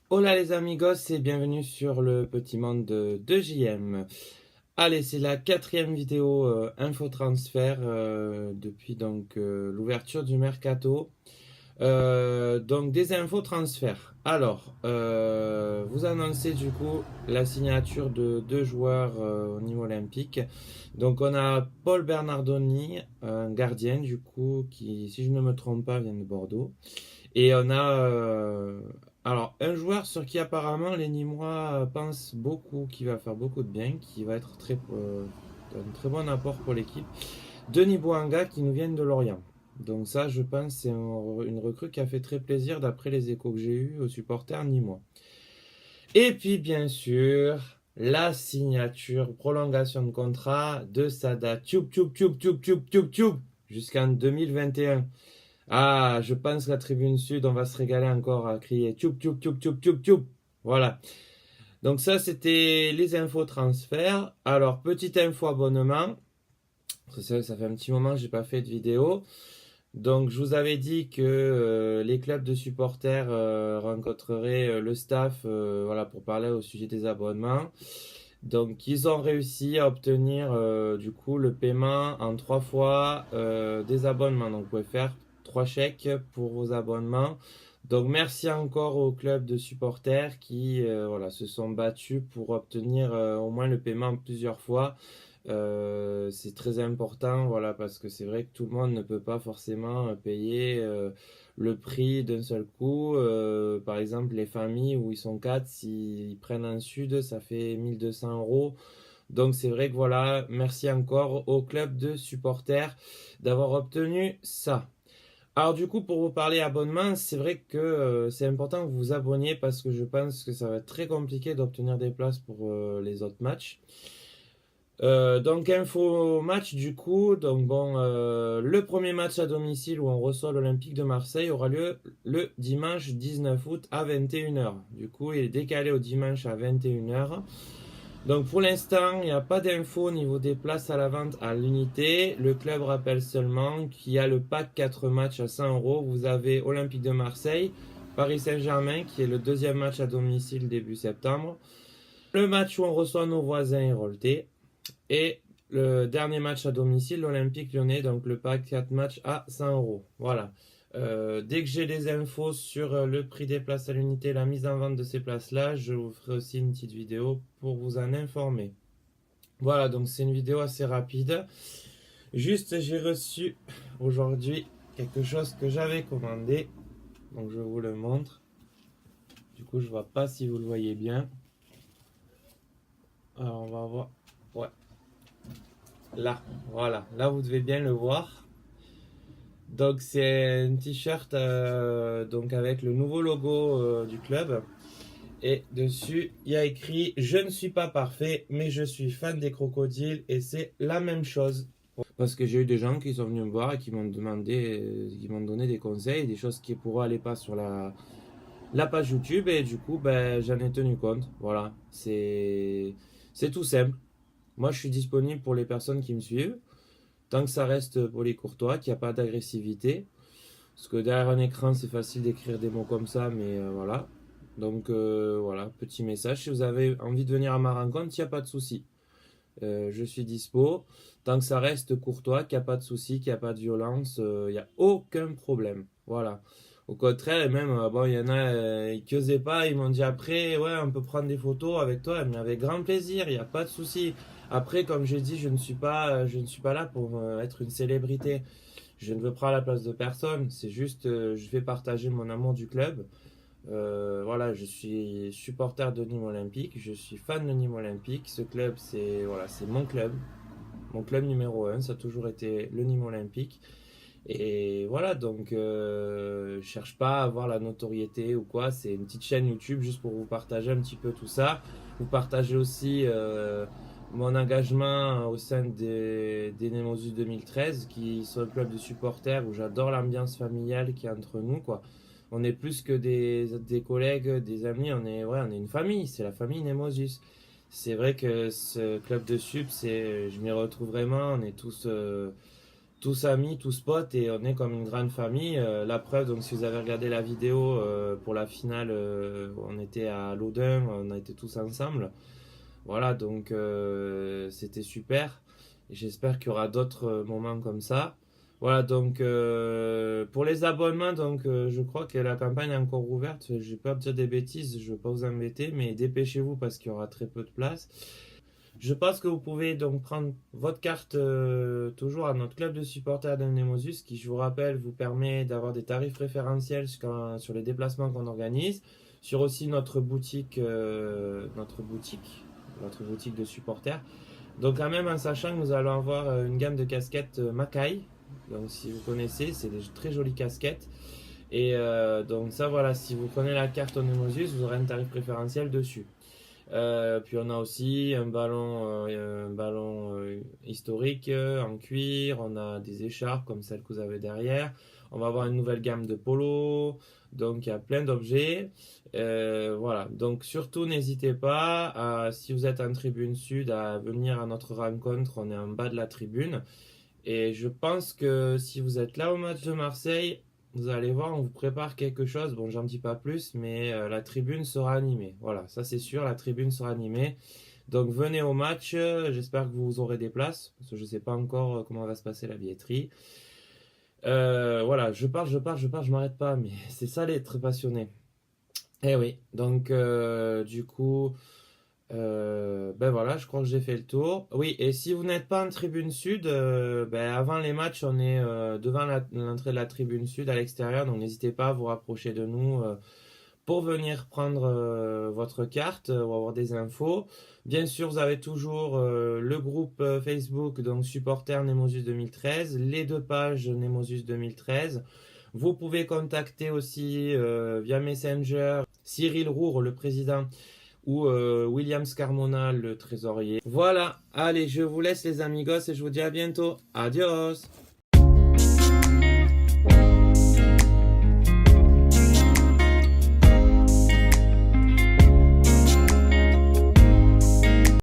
Hola les amigos et bienvenue sur le petit monde de JM. Allez, c'est la quatrième vidéo info transfert depuis l'ouverture du mercato. Donc des infos transferts. Alors, vous annoncez du coup la signature de deux joueurs au niveau olympique. Donc on a Paul Bernardoni, un gardien du coup qui, si je ne me trompe pas, vient de Bordeaux. Et on a alors un joueur sur qui apparemment les Nîmois pensent beaucoup, qui va faire beaucoup de bien, qui va être un très bon apport pour l'équipe. Denis Bouanga qui nous vient de Lorient. Donc ça, je pense, c'est une recrue qui a fait très plaisir d'après les échos que j'ai eus aux supporters nîmois. Et puis bien sûr, la signature, prolongation de contrat de Sada Tchoub Tchoub Tchoub Tchoub Tchoub Tchoub Tchoub jusqu'en 2021. Ah, je pense que la tribune sud, on va se régaler encore à crier tchoub tchoub tchoub tchoub tchoub tchoub. Voilà. Donc ça, c'était les infos transferts. Alors, petite info abonnement. Ça fait un petit moment que j'ai pas fait de vidéo. Donc, je vous avais dit que les clubs de supporters rencontreraient le staff voilà, pour parler au sujet des abonnements. Donc, ils ont réussi à obtenir du coup le paiement en 3 fois des abonnements. Donc, vous pouvez faire 3 chèques pour vos abonnements. Donc, merci encore aux clubs de supporters qui voilà, se sont battus pour obtenir au moins le paiement plusieurs fois. C'est très important, voilà, parce que c'est vrai que tout le monde ne peut pas forcément payer le prix d'un seul coup. Par exemple, les familles où ils sont quatre, s'ils prennent un sud, ça fait 1200 euros. Donc c'est vrai que voilà, merci encore au club de supporters d'avoir obtenu ça. Alors du coup, pour vous parler abonnement, c'est vrai que c'est important que vous vous abonniez parce que je pense que ça va être très compliqué d'obtenir des places pour les autres matchs. Donc info match du coup, donc bon, le premier match à domicile où on reçoit l'Olympique de Marseille aura lieu le dimanche 19 août à 21 h. Du coup, il est décalé au dimanche à 21 h. Donc pour l'instant, il n'y a pas d'infos au niveau des places à la vente à l'unité. Le club rappelle seulement qu'il y a le pack 4 matchs à 100 euros. Vous avez Olympique de Marseille, Paris Saint-Germain qui est le deuxième match à domicile début septembre. Le match où on reçoit nos voisins Héroltais. Et le dernier match à domicile, l'Olympique Lyonnais, donc le pack 4 matchs à 100 euros. Voilà. Dès que j'ai les infos sur le prix des places à l'unité, la mise en vente de ces places-là, je vous ferai aussi une petite vidéo pour vous en informer. Voilà, donc c'est une vidéo assez rapide. Juste, j'ai reçu aujourd'hui quelque chose que j'avais commandé. Donc je vous le montre. Du coup, je vois pas si vous le voyez bien. Alors on va voir. Ouais, là, voilà. Là, vous devez bien le voir. Donc c'est un t-shirt donc avec le nouveau logo du club. Et dessus, il y a écrit Je ne suis pas parfait, mais je suis fan des crocodiles. Et c'est la même chose. Parce que j'ai eu des gens qui sont venus me voir et qui m'ont demandé, qui m'ont donné des conseils, des choses qui pourraient aller pas sur la page YouTube. Et du coup, ben, j'en ai tenu compte. Voilà. C'est tout simple. Moi, je suis disponible pour les personnes qui me suivent. Tant que ça reste poli courtois, qu'il n'y a pas d'agressivité. Parce que derrière un écran, c'est facile d'écrire des mots comme ça, mais voilà. Donc voilà, petit message. Si vous avez envie de venir à ma rencontre, il n'y a pas de souci. Je suis dispo. Tant que ça reste courtois, qu'il n'y a pas de souci, qu'il n'y a pas de violence, il n'y a aucun problème. Voilà. Au contraire, et même, bon, il y en a, qui n'osaient pas, ils m'ont dit après, ouais, on peut prendre des photos avec toi, mais avec grand plaisir, il n'y a pas de souci. Après, comme j'ai dit, je ne suis pas là pour être une célébrité. Je ne veux prendre la place de personne. C'est juste, je vais partager mon amour du club. Voilà, je suis supporter de Nîmes Olympique. Je suis fan de Nîmes Olympique. Ce club, c'est voilà, c'est mon club numéro un. Ça a toujours été le Nîmes Olympique. Et voilà, donc je cherche pas à avoir la notoriété ou quoi. C'est une petite chaîne YouTube juste pour vous partager un petit peu tout ça. Vous partagez aussi mon engagement au sein des Nemosus 2013, qui sont un club de supporters où j'adore l'ambiance familiale qui est entre nous, quoi. On est plus que des collègues, des amis, on est une famille, c'est la famille Nemosus. C'est vrai que ce club de sup, je m'y retrouve vraiment, on est tous tous amis, tous potes et on est comme une grande famille. La preuve, donc si vous avez regardé la vidéo pour la finale, on était à l'Odin, on a été tous ensemble. Voilà, donc c'était super. Et j'espère qu'il y aura d'autres moments comme ça. Voilà, donc pour les abonnements, donc je crois que la campagne est encore ouverte. Je vais pas dire des bêtises, je ne vais pas vous embêter, mais dépêchez-vous parce qu'il y aura très peu de place. Je pense que vous pouvez donc prendre votre carte toujours à notre club de supporters d'Amnemosus qui, je vous rappelle, vous permet d'avoir des tarifs préférentiels sur les déplacements qu'on organise, sur aussi notre boutique de supporters. Donc quand même en sachant que nous allons avoir une gamme de casquettes Makai. Donc si vous connaissez, c'est des très jolies casquettes. Et donc ça voilà, si vous prenez la carte Onemosus, vous aurez un tarif préférentiel dessus. Puis on a aussi un ballon historique en cuir, on a des écharpes comme celle que vous avez derrière, on va avoir une nouvelle gamme de polo, donc il y a plein d'objets. Voilà, donc surtout n'hésitez pas, si vous êtes en tribune sud, à venir à notre rencontre, on est en bas de la tribune. Et je pense que si vous êtes là au match de Marseille, vous allez voir, on vous prépare quelque chose. Bon, j'en dis pas plus, mais la tribune sera animée. Voilà, ça c'est sûr, la tribune sera animée. Donc venez au match, j'espère que vous aurez des places, parce que je ne sais pas encore comment va se passer la billetterie. Voilà, je m'arrête pas, mais c'est ça l'être passionné. Eh oui, donc du coup, ben voilà, je crois que j'ai fait le tour. Oui, et si vous n'êtes pas en tribune sud, ben avant les matchs, on est devant l'entrée de la tribune sud à l'extérieur, donc n'hésitez pas à vous rapprocher de nous pour venir prendre votre carte ou avoir des infos. Bien sûr, vous avez toujours le groupe Facebook, donc supporter Nemosus 2013, les deux pages Nemosus 2013. Vous pouvez contacter aussi via Messenger Cyril Roure, le président, ou William Scarmona, le trésorier. Voilà, allez, je vous laisse les amigos et je vous dis à bientôt. Adios!